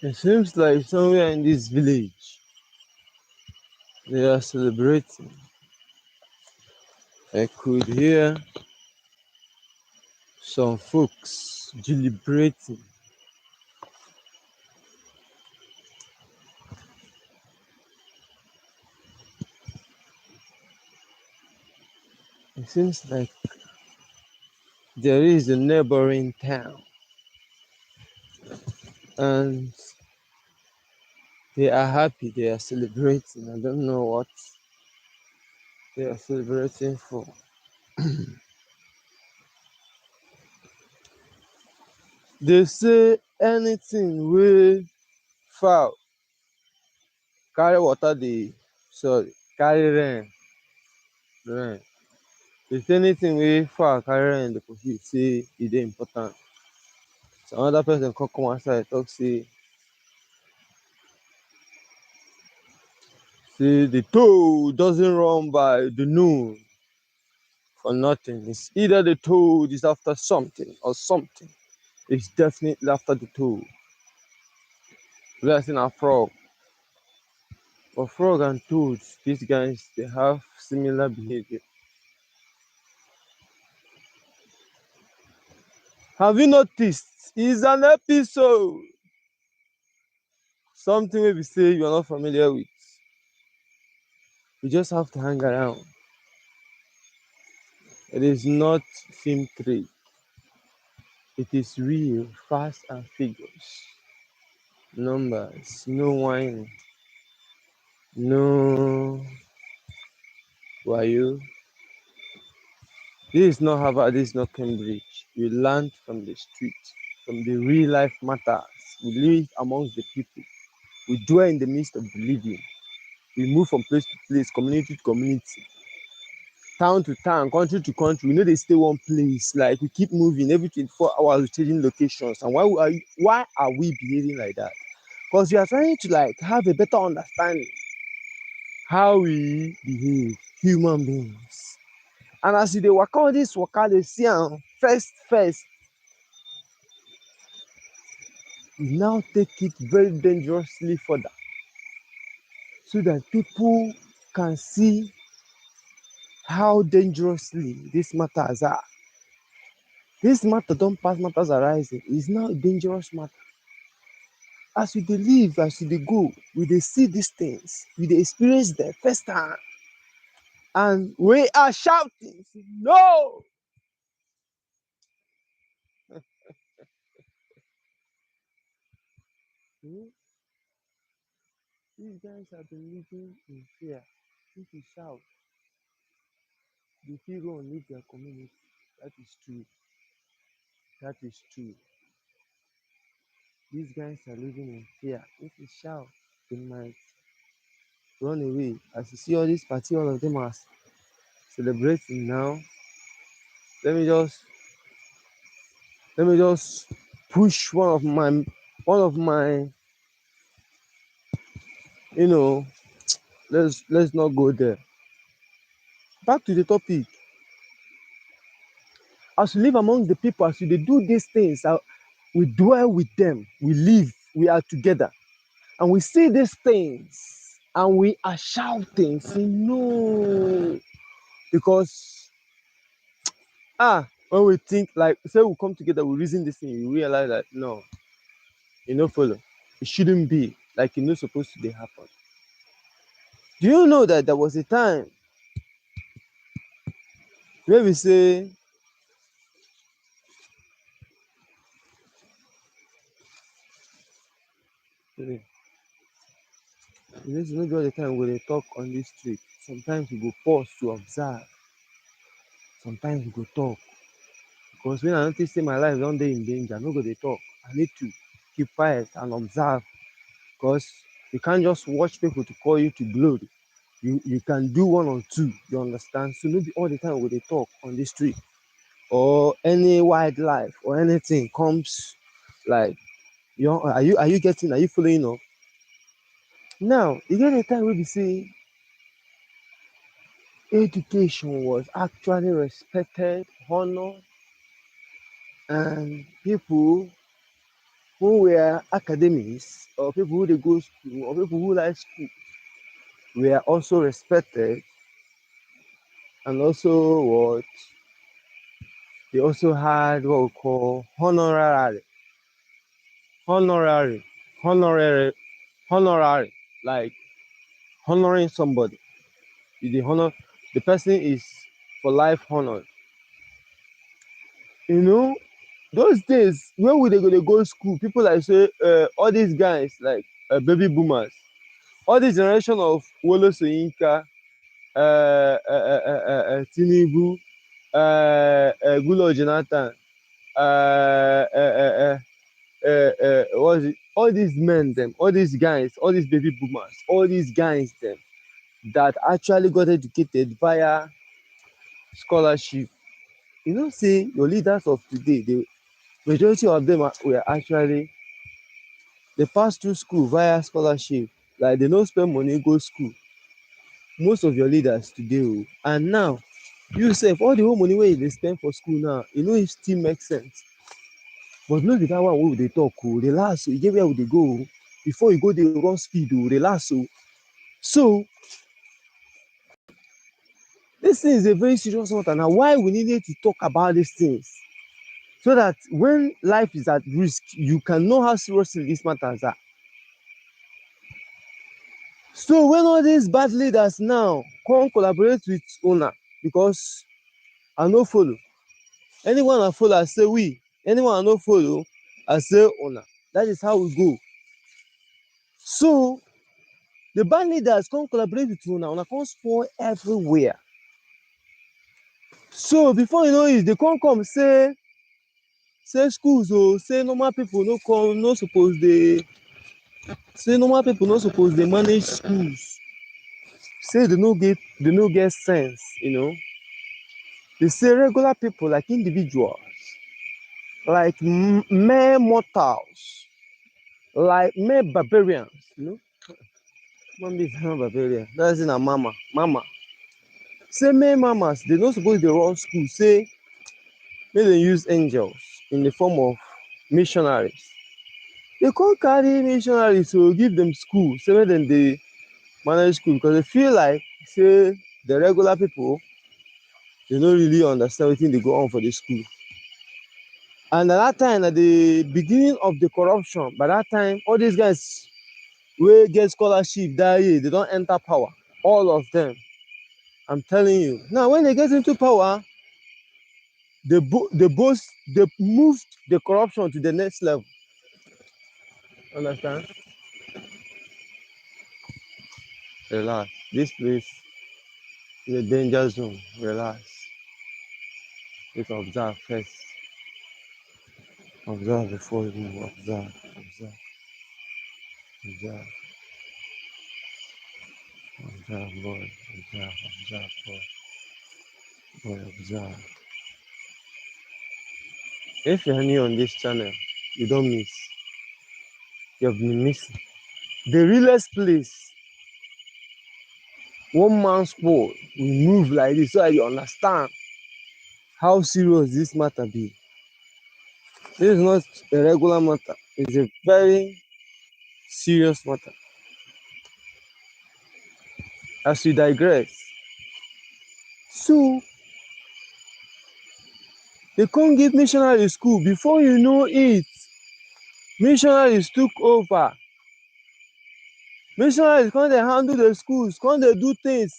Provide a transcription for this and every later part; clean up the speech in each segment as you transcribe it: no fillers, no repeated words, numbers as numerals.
It seems like somewhere in this village they are celebrating. I could hear some folks deliberating. It seems like there is a neighboring town and they are happy, they are celebrating. I don't know what they are celebrating for. They say anything wey fowl carry water dey sorry carry rain. They say anything wey fowl carry rain dey profit say e dey important. So another person come outside talk say the toad doesn't run by the noon for nothing. It's either the toad is after something or something is definitely after the toad. We are seeing a frog. But frog and toads, these guys they have similar behavior. Have you noticed? It's an episode. Something we say you are not familiar with. You just have to hang around. It is not film trade. It is real, fast and figures. Numbers, no wine, no wayo. This is not Harvard, this is not Cambridge. We learned from the street, from the real life matters. We live amongst the people. We dwell in the midst of the living. We move from place to place, community to community, town to town, country to country. We know they stay one place. Like we keep moving every 24 hours, changing locations. And why are we behaving like that? Because we are trying to like have a better understanding how we behave, human beings. And as you dey waka all this waka, dey see am first, you now take it very dangerously further so that people can see how dangerously these matters are. This matter don pass matters arising. It's now a dangerous matter. As we dey live, as we dey go, we dey see these things, we dey experience them first hand. And we are shouting, no! These guys have been living in fear. If you shout, they fit run leave their community. That is true. That is true. These guys are living in fear. If you shout, they might run away. As you see all this party, all of them are celebrating now. Let me just push one of my you know, let's not go there. Back to the topic. As we live among the people, as we dey do these things, we dwell with them, we live, we are together, and we see these things, and we are shouting, saying no, because when we think like say we come together, we reason this thing, we realize that no, follow, it shouldn't be like not supposed to dey happen. Do you know that there was a time where we say this is not all the time we dey talk on this street. Sometimes we go pause to observe. Sometimes we go talk. Because when I notice say my life don dey in danger, I no go dey talk. I need to keep quiet and observe. Because you can't just watch people to call you to glory. You can do one or two, you understand? So no be all the time we dey talk on the street or any wildlife or anything comes like are you following up? Now e get a time wey be say education was actually respected, honored, and people who were academics or people who dey go school or people who like school were also respected, and also what they also had what we call honorary, honorary, honorary, like honoring somebody. You dey honor the person is for life honored. You know, those days when we dey go school, people like say all these guys like baby boomers, all this generation of Wole Soyinka, Tinubu, Goodluck Jonathan, what is it? All these men, them, all these guys, all these baby boomers, all these guys, them that actually got educated via scholarship. You know, say your leaders of today, the majority of them were actually they passed through school via scholarship. Like they don't spend money go school. Most of your leaders today, oh, and now you sef all the whole money wey you dey spend for school now, e no still make sense. But no be that one wey we dey talk o, relax o, e get where we dey go o. Before you go dey run speed o, relax o. So this thing is a very serious matter. Na why we needed to talk about these things so that when life is at risk, you can know how seriously these matters are. So when all these bad leaders now come collaborate with una, because I no follow. Anyone I follow, I say we. Anyone I no follow, I say una. That is how we go. So the band leaders come collaborate with una come spoil everywhere. So before you know it, they come say schools o, say normal people no come, no suppose dey, say normal people no suppose dey manage schools. Say they no get sense, you know. They say regular people like individuals, like mere mortals, like mere barbarians, you know. Mama is not barbarian. That's in a mama. Say mere mamas, they no suppose dey run school. Say make dem use angels in the form of missionaries. They come carry missionaries to give them school, say make dem dey manage school, because they feel like say the regular people they no really understand wetin dey go on for the school. And at that time, at the beginning of the corruption, by that time, all these guys wey get scholarship that year, they don enter power. All of them. I'm telling you. Now, when they get into power, they moved the corruption to the next level. Understand? Relax. This place is a danger zone. Relax. Let's observe first. Observe before you move. Observe. Observe, boy. Observe, boy. Observe. If you're new on this channel, you don't miss. You've been missing. The realest place, one man's word will move like this so that you understand how serious this matter be. This is not a regular matter. It's a very serious matter. As we digress, so they can't give missionary school. Before you know it, missionaries took over. Missionaries can't they handle the schools, can't they do things.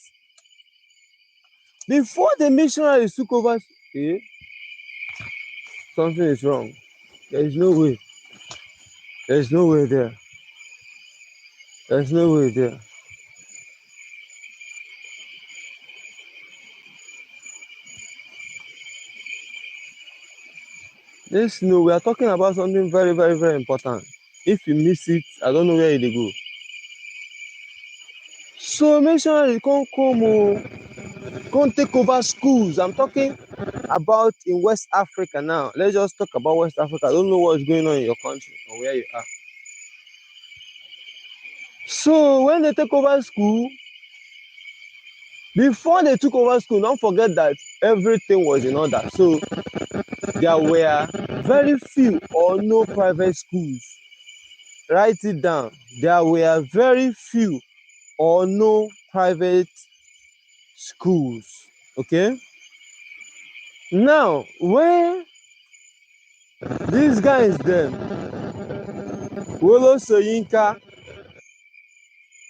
Before the missionaries took over, something is wrong. There is no way. There's no way there. There's no way there. This no, we are talking about something very, very, very important. If you miss it, I don't know where it go. So missionaries can't come take over schools. I'm talking about in West Africa now. Let's just talk about West Africa. I don't know what's going on in your country or where you are. So when they take over school, before they took over school, don't forget that everything was in order. So there were very few or no private schools. Write it down. There were very few or no private schools. Okay? Now, when these guys then, Wolo Soyinka,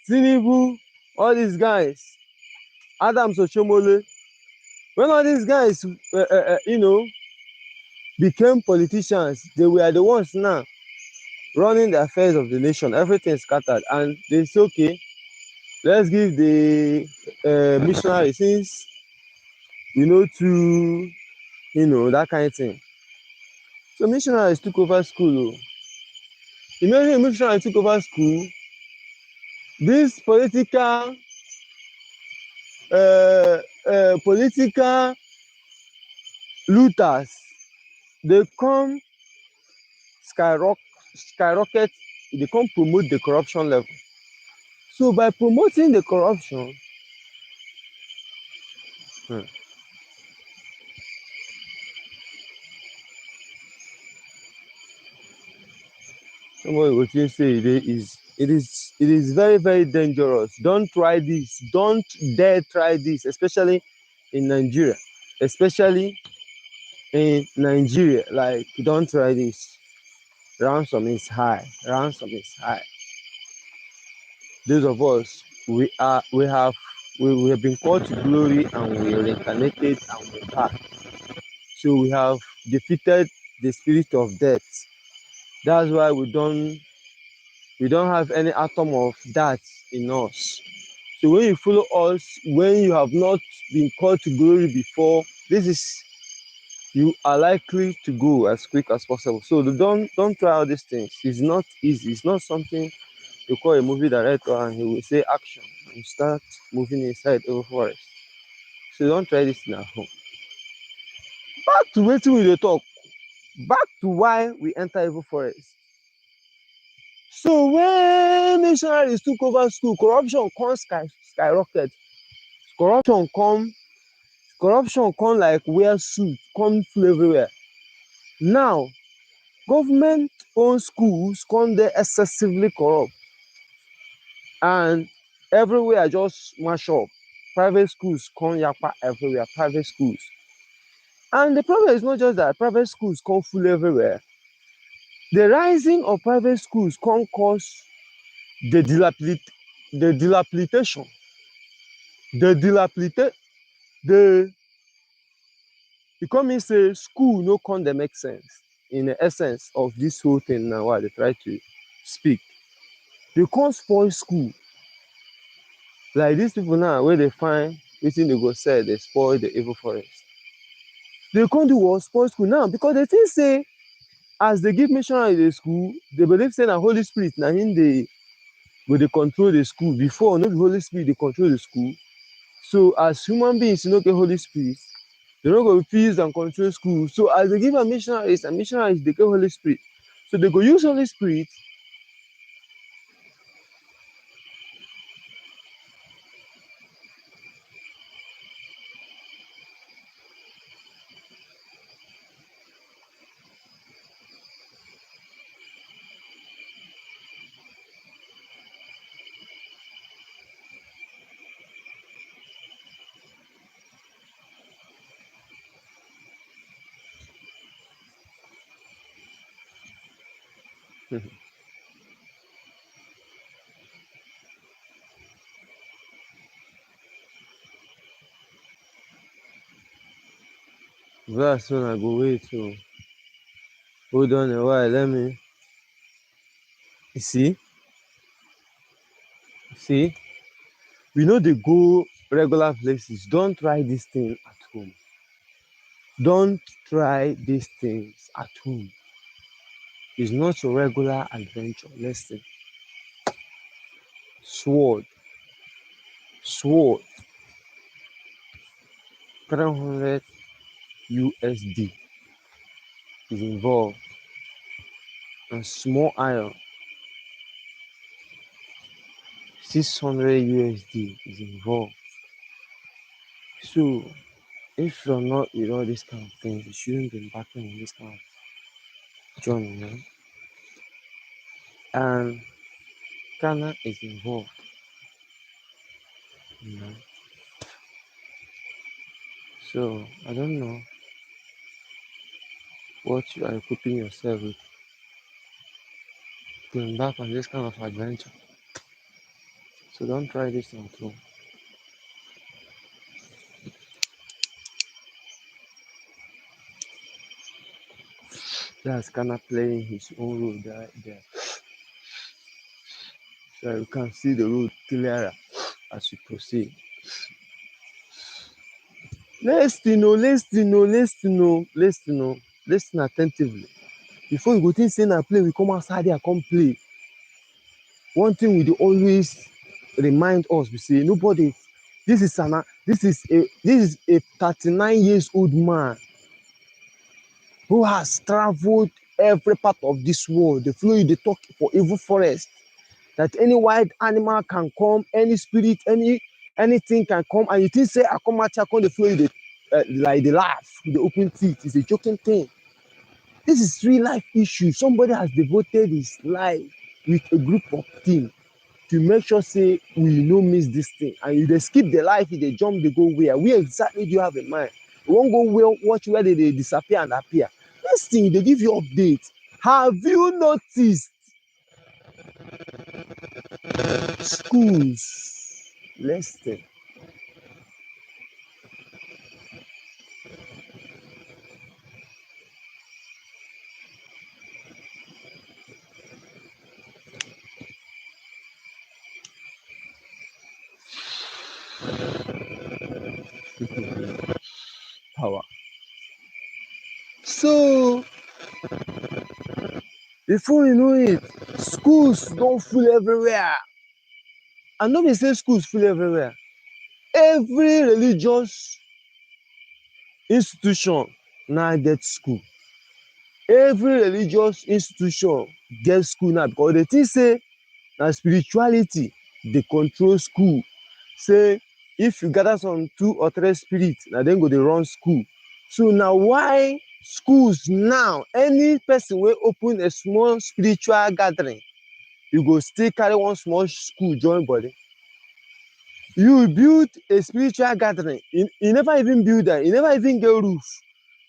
Tinubu, all these guys, Adams Oshomole, when all these guys, became politicians, they were the ones now running the affairs of the nation. Everything scattered, and they say, okay, let's give the missionary, since too, that kind of thing. So missionaries took over school. Oh. Immediately missionaries took over school, these political looters, they come skyrocket, they come promote the corruption level. So by promoting the corruption, hmm, somebody will just say it is very, very dangerous. Don't try this. Don't dare try this, especially in Nigeria. Especially in Nigeria. Like, don't try this. Ransom is high. Ransom is high. Those of us, we have been called to glory, and we reincarnated, and we're back. So we have defeated the spirit of death. That's why we don't have any atom of that in us. So when you follow us, when you have not been called to glory before, you are likely to go as quick as possible. So don't try all these things. It's not easy. It's not something you call a movie director and he will say action and start moving inside over forest. So don't try this thing at home. Back to wetin we dey talk. Back to why we enter evil forest. So when missionaries took over school, corruption come skyrocket. Corruption come like wear suit, come full everywhere. Now, government owned schools come dey excessively corrupt, and everywhere just mash up. Private schools come yapa everywhere, private schools. And the problem is not just that private schools come full everywhere. The rising of private schools come cause the dilapidation, the e come mean say school no come dey make sense in the essence of this whole thing now wey I dey try to speak. They come spoil school. Like these people now wey dey find wetin they go sell dey spoil the evil forest. They come do what? Spoil school now because they think say as they give missionary the school, they believe say na Holy Spirit na him dey go dey control the school. Before, no be Holy Spirit dey control the school. So as human beings no get Holy Spirit, they no go fit use and control school. So as they give am missionaries, and missionaries dey get Holy Spirit. So they go use Holy Spirit verse when I go wait to hold on a while. Let me see. We know dey go regular places. Don't try this thing at home. Don't try these things at home. It's not your regular adventure. Listen. Sword, 300 USD is involved, and small iron, 600 USD is involved. So if you're not with all these kind of things, you shouldn't be embarking on this kind of journey, man. And Ghana is involved, you know. So I don't know what you are equipping yourself with to embark on this kind of adventure. So don't try this at home. That's Ghana playing his own role there. So you can see the road clearer as you proceed. Listen attentively. Before you go think say na play, we come outside there come play. One thing we dey always remind us be say nobody. This is a 39 years old man who has traveled every part of this world. The flow you dey talk for even forest that any wild animal can come, any spirit, anything can come, and you think say I come out here come dey flow you dey like dey laugh, you dey open teeth. It's a joking thing. This is real life issue. Somebody has devoted his life with a group of team to make sure say we no miss this thing. And you dey skip the life, you dey jump, dey go where? Where exactly do you have in mind? You wan go where, watch where they disappear and appear. This thing dey give you update. Have you noticed schools? Listen. Power. So before you know it, schools don full everywhere. And no be say schools full everywhere. Every religious institution now get school. Every religious institution get school now because they think say na spirituality dey control school. Say if you gather some 2 or 3 spirits, na dem go dey run school. So na why schools now, any person wey open a small spiritual gathering, you go still carry one small school join body. You build a spiritual gathering, you never even build am, you never even get roof,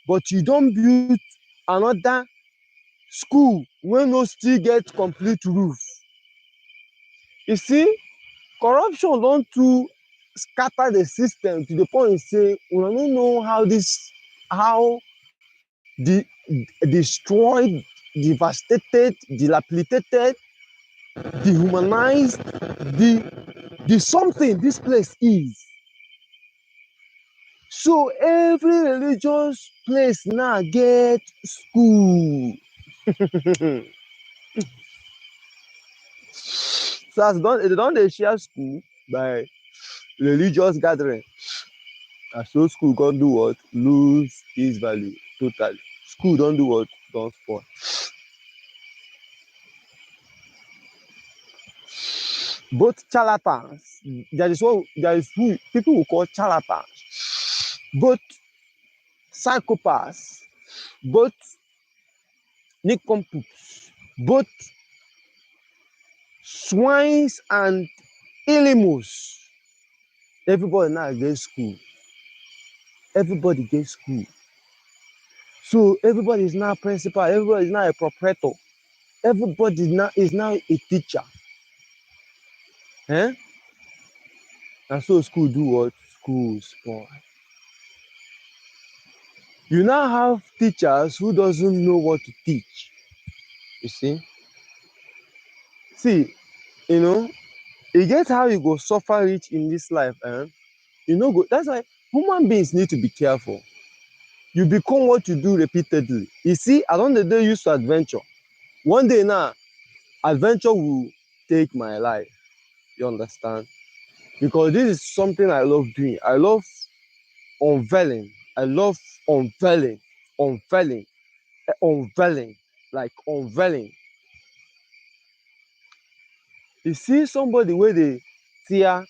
but you don build another school wey no still get complete roof. You see, corruption don too scatter the system to the point say una no know how the destroyed, devastated, dilapidated, dehumanized, the something this place is. So every religious place now get school. So as they don dey share school by religious gathering, and so school come do what? Lose its value totally. School don do what? Don spoil. Both charlatans, there is who people will call charlatans, both psychopaths, both nincompoops, both swines and animals. Everybody now get school. Everybody get school. So everybody is now principal, everybody is now a proprietor, everybody now is now a teacher. Eh? And so school do what? School spoil. You now have teachers who doesn't know what to teach. You see? See, you know, e get how you go suffer rich in this life, you know go. That's why human beings need to be careful. You become what you do repeatedly. You see, I don dey used to adventure. One day now, adventure will take my life. You understand? Because this is something I love doing. I love unveiling. I love unveiling, unveiling, unveiling, like unveiling. You see somebody wey dey tear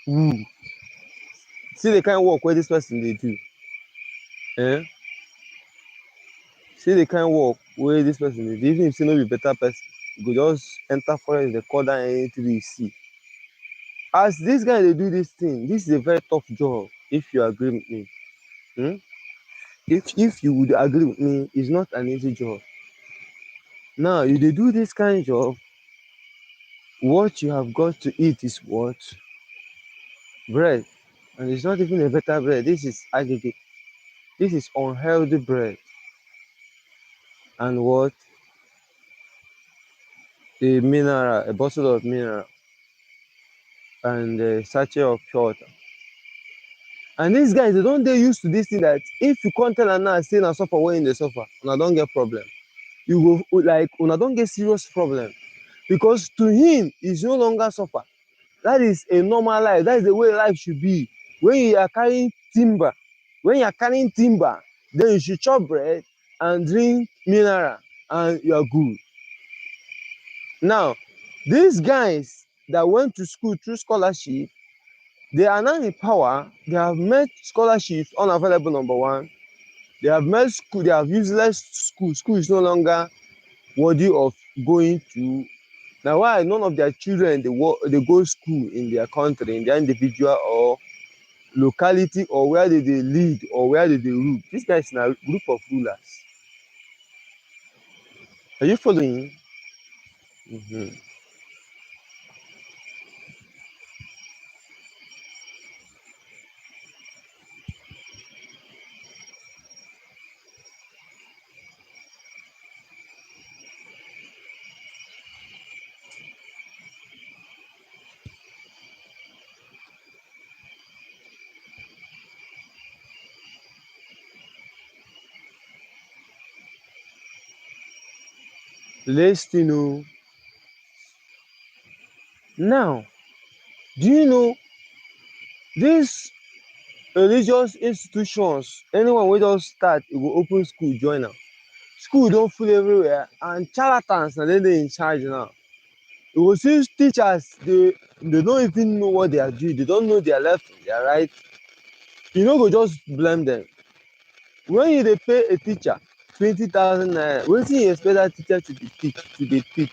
wood, see the kind of work wey this person dey do. Eh? See the kind of work wey this person dey do. Even if say no be better person, you go just enter forest, dey cut down any tree you see. As this guy dey do this thing, this is a very tough job. If you agree with me, if you would agree with me, it's not an easy job. Now you dey do this kind of job. What you have got to eat is what? Bread. And it's not even a better bread. This is aggregate. This is unhealthy bread. And what? A mineral, a bottle of mineral, and a sachet of pure water. And these guys, they don't they used to this thing that if you can't tell am now say na suffer when they suffer, una don't get problem. You go like una don't get serious problem because to him is no longer suffer. That is a normal life. That is the way life should be. When you are carrying timber, when you are carrying timber, then you should chop bread and drink mineral, and you are good. Now, these guys that went to school through scholarship, they are now in power. They have made scholarships unavailable. Number one, they have made school. They have useless school. School is no longer worthy of going to. Now, why none of their children they go school in their country, in their individual or locality, or where they lead, or where they rule? These guys na group of rulers. Are you following? Mm-hmm. Listen, oh. Now, do you know these religious institutions? Anyone wey just start, e go open school join am. School don full everywhere, and charlatans na dem dey in charge now. You go see teachers, they don't even know what they are doing. They don't know their left from their right. You no go just blame them. When you dey pay a teacher 20,000 naira, wetin you expect that teacher to dey teach,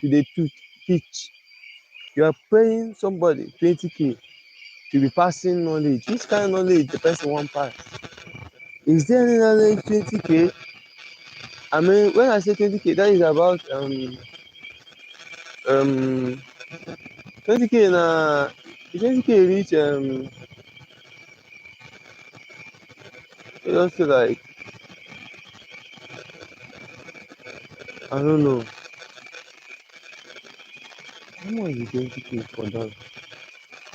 to dey teach? You are paying somebody 20k to be passing knowledge. Which kind of knowledge the person wan pass? Is there any knowledge 20k? I mean, when I say 20k, that is about 20k na 20k reach just like I don't know. How much is 20k for dollar?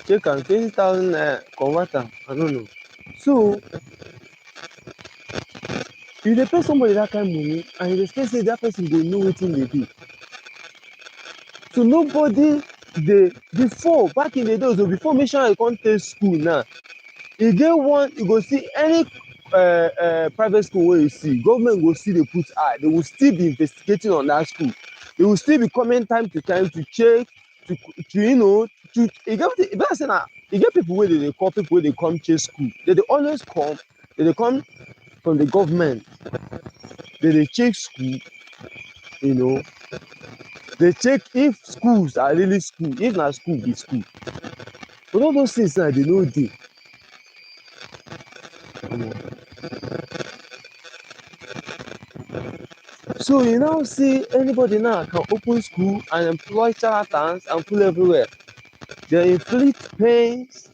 Check am 20,000 naira, convert am, I don't know. So you dey pay somebody that kind money and you dey expect say that person go know wetin dey do. So nobody dey before, back in the days o, before missionary come take school now, e get one you go see any private school wey you see, government go still dey put eye. They will still be investigating on that school. They will still be coming time to time to check, to you know, to e get e be like say na e get people wey dey dey call people wey dey come check school. They dey always come. They dey come from the government. They dey check school, you know. They check if schools are really school, if na school be school. But all those things now, they no dey. So you now see anybody now can open school and employ charlatans and pull everywhere. They inflict pains.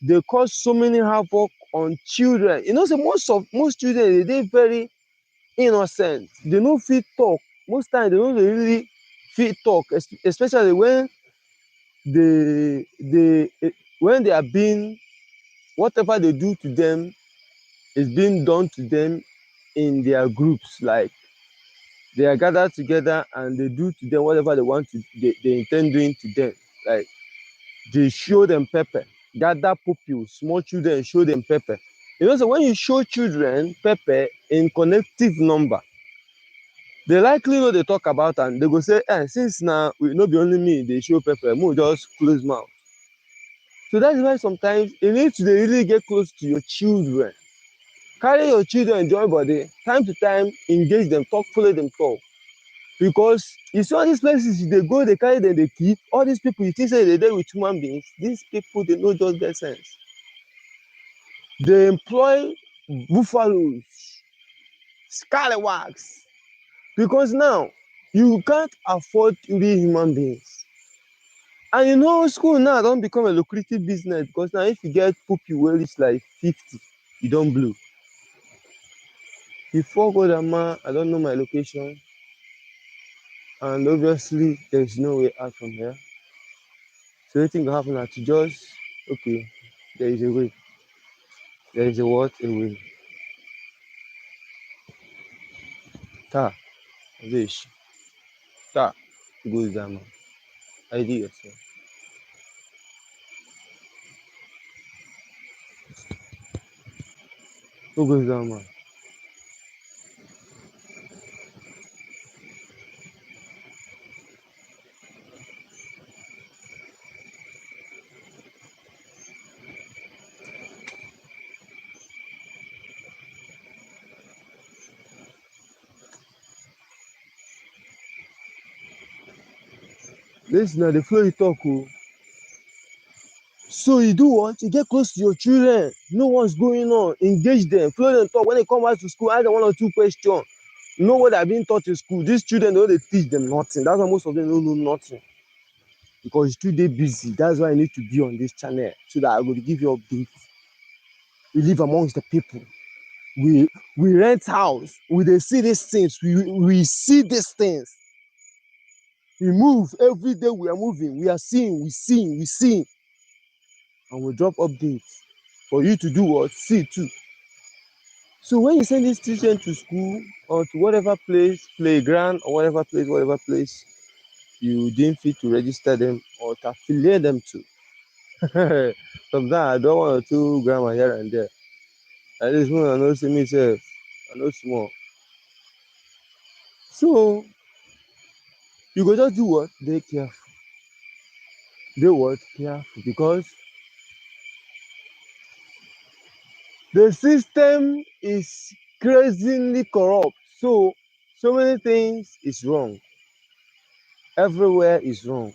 They cause so many havoc on children. You know, say most children they dey very innocent. They no fit talk. Most times they no dey really fit talk, especially when when they are being, whatever they do to them is being done to them in their groups. Like they are gathered together and they do to them whatever they want to, they intend doing to them. Like they show them pepper, gather pupils, small children, show them pepper. You know, so when you show children pepper in connective number, they likely know they talk about, and they go say, since now we no be only me they show pepper, mo just close mouth. So that's why sometimes you need to really get close to your children. Carry your children join body, time to time engage them, talk, follow them talk. Because you see all these places they go, they carry them, they keep all these people. You think say they dey with human beings? These people they no just get sense. They employ buffaloes, scalawags, because now you can't afford real human beings. And you know, school now don become a lucrative business, because now if you get pupil wey reach like 50, you don blow. Before God Ama, I don't know my location, and obviously there's no way out from here. So wetin go happen na to just, okay, there is a way. There is a what? A will. Ta. Vish. Ta. Goes down, man. ID yourself. Who goes down, man? Listen, now the flow you talk, oh. So you do what? You get close to your children, know what's going on, engage them, follow them talk. When they come back to school, ask them one or two questions. Know what they're being taught in school. These children, they teach them nothing. That's why most of them don't know nothing. Because it's too day busy. That's why I need to be on this channel so that I will give you updates. We live amongst the people. We rent house. We they see these things. We see these things. We move every day. We are moving. We are seeing. We see, and we drop updates for you to do what? See too. So when you send these children to school or to whatever place, playground or whatever place, you deem fit to register them or to affiliate them to. Sometimes I don't want to grammar here and there. At least when I know see myself, I know small. So you go just do what? Dey careful. Dey what? Careful. Because the system is crazily corrupt. So many things is wrong. Everywhere is wrong.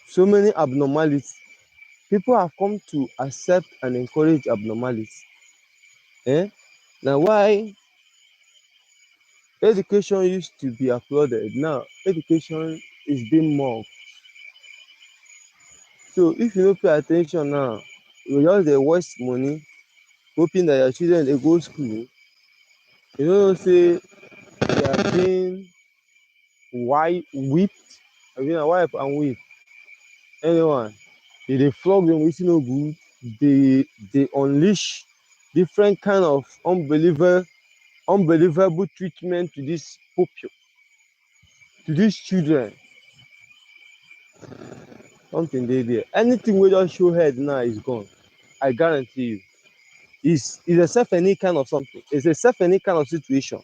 So many abnormalities. People have come to accept and encourage abnormality. Eh? Now, why education used to be applauded, now education is being mocked. So, if you don't pay attention now, you just dey waste money, hoping that your children dey go school. You know, say they are being whipped, I mean, wipe and whip anyone. They flog them with no good. They unleash different kind of unbelievable treatment to this people, to these children. Something dey there. Anything wey just show head now is gone. I guarantee you. It's a self any kind of something. It's a self any kind of situation.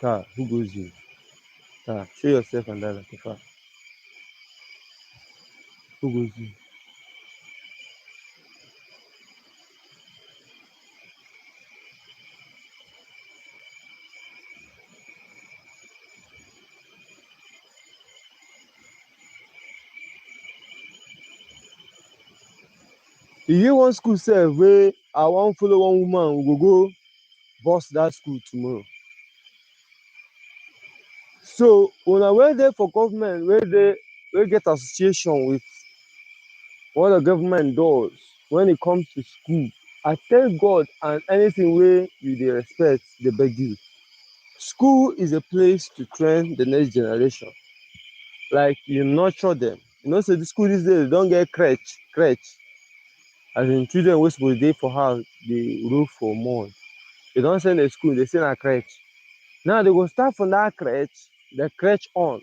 Car, who goes in? Car, show yourself and that like a car. Who goes in? E get one school sef wey I wan follow one woman, we go burst that school tomorrow. So una wey dey for government wey get association with what the government does when it comes to school, I tell God and anything wey you dey respect dey beg you. School is a place to train the next generation. Like you nurture them. You know say the school these days don get crèche. As in children wey suppose dey for house dey roll for mall. They don send dem school, dey say na crèche. Now they go start from that crèche, the crèche on.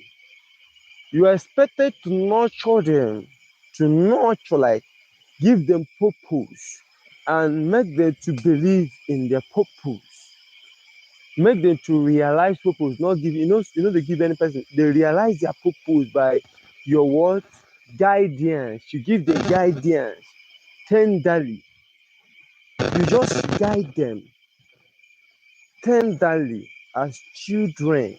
You are expected to nurture them, to nurture, like give them purpose and make them to believe in their purpose. Make them to realize purpose, not give you know they give any person. They realize their purpose by your what? Guidance. You give them guidance tenderly. You just guide them tenderly as children.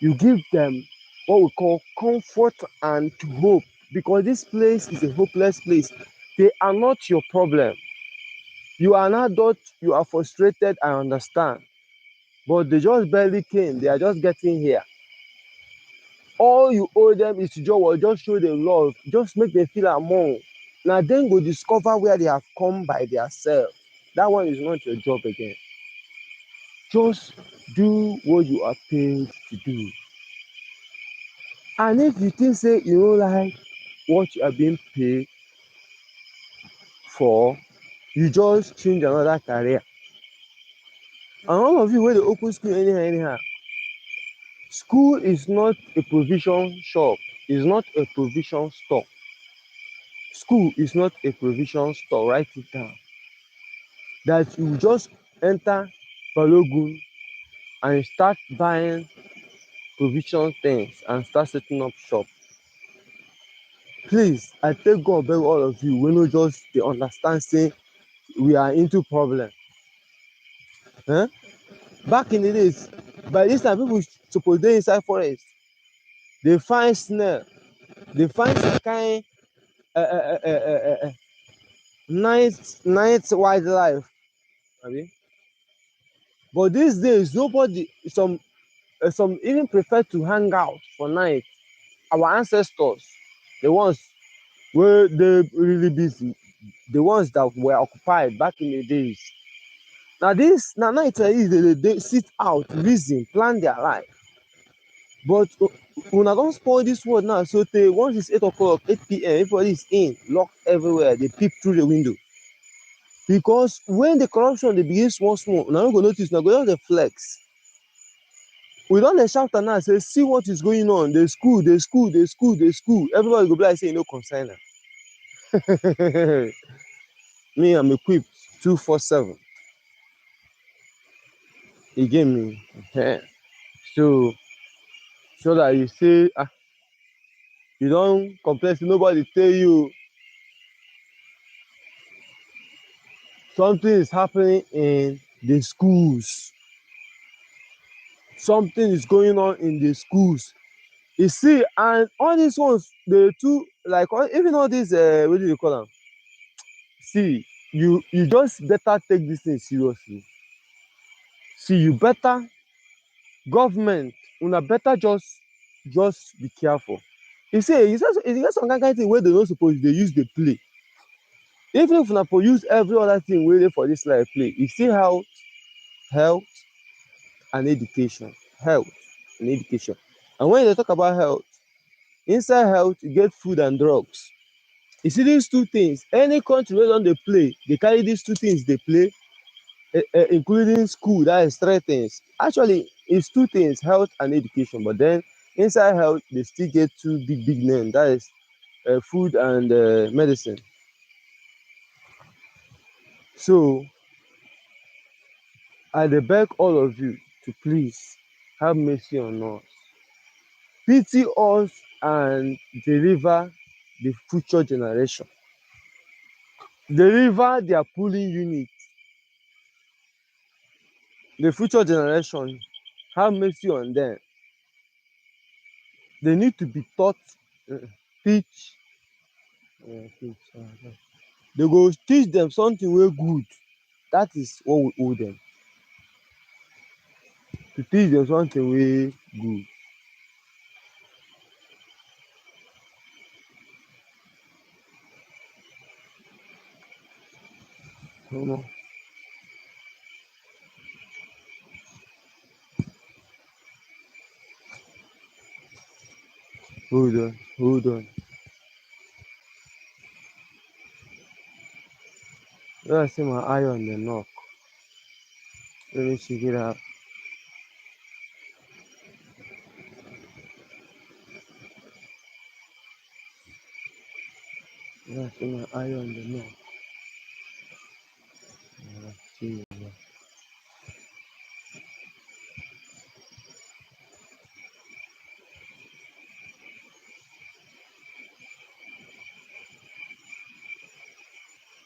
You give them what we call comfort and hope, because this place is a hopeless place. They are not your problem. You are an adult, you are frustrated, I understand. But they just barely came, they are just getting here. All you owe them is to just show them love, just make them feel among. Now then go discover where they have come by themselves. That one is not your job again. Just do what you are paid to do. And if you think say you no like what you are being paid for, you just change another career. And all of you wey dey open school anyhow anyhow, school is not a provision shop, is not a provision store. School is not a provision store. Write it down. That you just enter Balogun and start buying provision things and start setting up shop. Please, I take God beg all of you wey no just dey understand say we are into problem. Back in the days, by this time people suppose dey inside forest dey find snail, dey find some kind night wildlife, abi. But these days nobody, some even prefer to hang out for night. Our ancestors, the ones wey dey really busy, the ones that were occupied back in the days, na night like this dey sit out, reason, plan their life. But una don spoil this world now sotey once it's 8 o'clock, 8 p.m, everybody is in, locked everywhere, dey peep through the window. Because when the corruption dey begin small small, una no go notice, una go just dey flex. We don dey shout am now say see what is going on, dey school, dey school, dey school, dey school. Everybody go be like say e no concern am. Me, I'm equipped 247. You get me? So that you say you don complain say nobody tell you something is happening in the schools. Something is going on in the schools. You see, and all these ones, dey too like even all these what do you call am? See, you just better take this thing seriously. See, you better, government, una better just be careful. You get some kind thing wey dey no suppose dey use dey play. Even if una for use every other thing wey dey for this life play, you see how health and education, health and education. And when you talk about health, inside health you get food and drugs. You see these two things, any country wey don dey play, dey carry these two things dey play, including school, that is three things. Actually, it's two things, health and education. But then inside health, they still get two big names, that is food and medicine. So I dey beg all of you to please have mercy on us, pity us, and deliver the future generation, deliver their polling unit, the future generation. Have mercy on them. They need to be taught, teach. They go teach them something wey good. That is what we owe them. To teach them something wey good. Omo. Hold on. When I see my eye on the knock, let me check it out. When I see my eye on the knock.